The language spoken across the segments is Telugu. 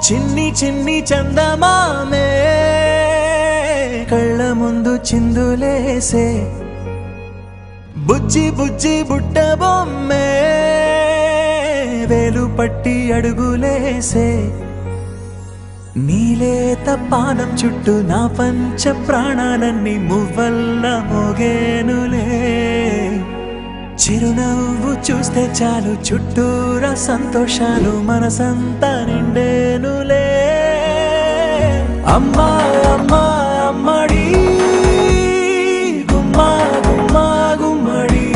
చిన్ని చిన్ని చందమామే కళ్ళ ముందు చిందులేసే బుజ్జి బుజ్జి బుట్ట బొమ్మే వేలు పట్టి అడుగులేసే నీలేత పానం చుట్టూ నా పంచ ప్రాణాలన్నీ మువ్వల్ల మోగేనులే చిరునవ్వు చూస్తే చాలు చుట్టూరా సంతోషాలు మనసంతా నిండేనులే అమ్మా అమ్మా అమ్మడి గుమ్మా గుమ్మా గుమ్మడి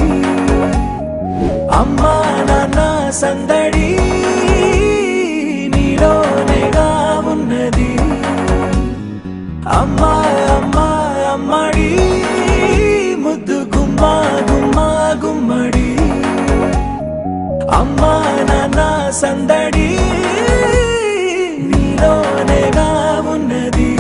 అమ్మా నాన్న సందడి నీలోనేగా ఉన్నది అమ్మా అమ్మా అమ్మడి ముద్దు గుమ్మా గుమ్మా గుమ్మడి అమ్మా నాన్న సందడి నీలోనేగా ఉన్నది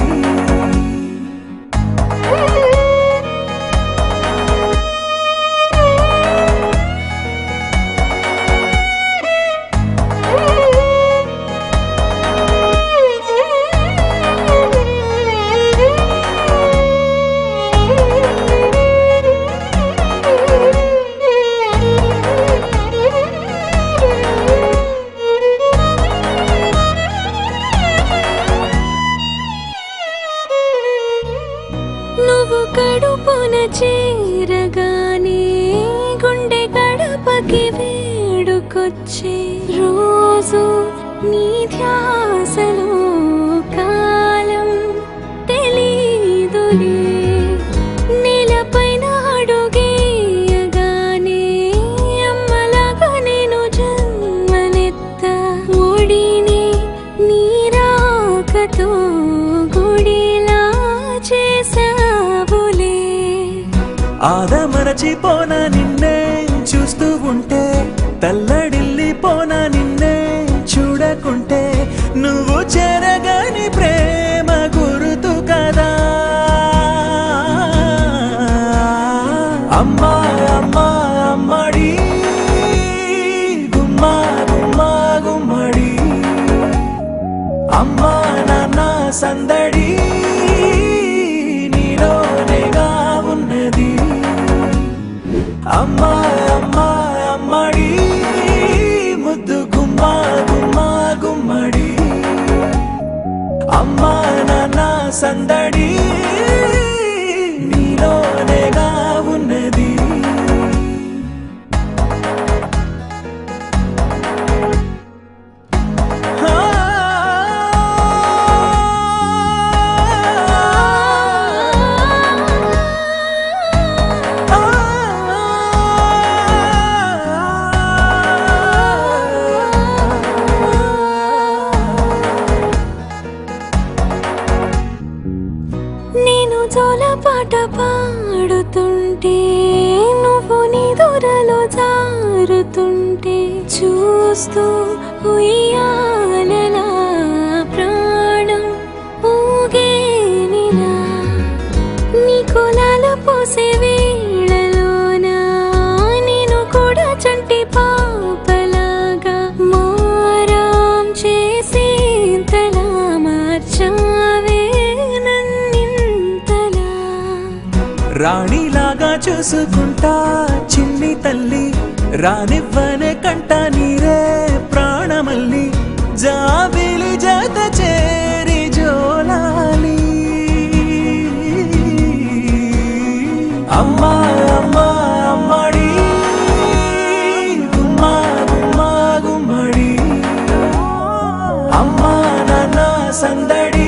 నువ్వు కడుపున చేరగానే గుండె గడపకి వేడుకొచ్చే రోజు నీ ధ్యాసలో కాలం తెలీదులే నేలపైన అడుగేయగానే అమ్మలాగా నేను జన్మనెత్త ఒడిని నీ రాకతో గుడిలా చేసావులే ఆదమరచిపోనా నిన్నే చూస్తూ ఉంటే తల్లడిల్లిపోనా నిన్నే చూడకుంటే నువ్వు చెరగని ప్రేమ గురుతు కదా అమ్మా అమ్మా అమ్మడి గుమ్మా గుమ్మా గుమ్మడి అమ్మా నాన్న సందడి నీలోనేగా ఉన్నది అమ్మా అమ్మా అమ్మడి ముద్దు గుమ్మా గుమ్మా గుమ్మడి అమ్మా నాన్న సందడి నీలోనేగా ఉన్నది నేను జోలపాట పాడుతుంటే నువ్వు నీ దూరలో జారుతుంటే చూస్తూ ఉయ్యాలలా ప్రాణం ఊగేనిలా నీ కులాల పోసే వేళలోనా నేను కూడా చంటి పాపలాగా మారాం చేసి తలా మార్చావే రాణిలాగా చూసుకుంటా చిన్ని తల్లి రానివ్వనే కంట నీరే ప్రాణమల్లి జాబిలి జత చేరి జోలాలి అమ్మా అమ్మా అమ్మడి గుమ్మా గుమ్మా గుమ్మడి అమ్మా నాన్న సందడి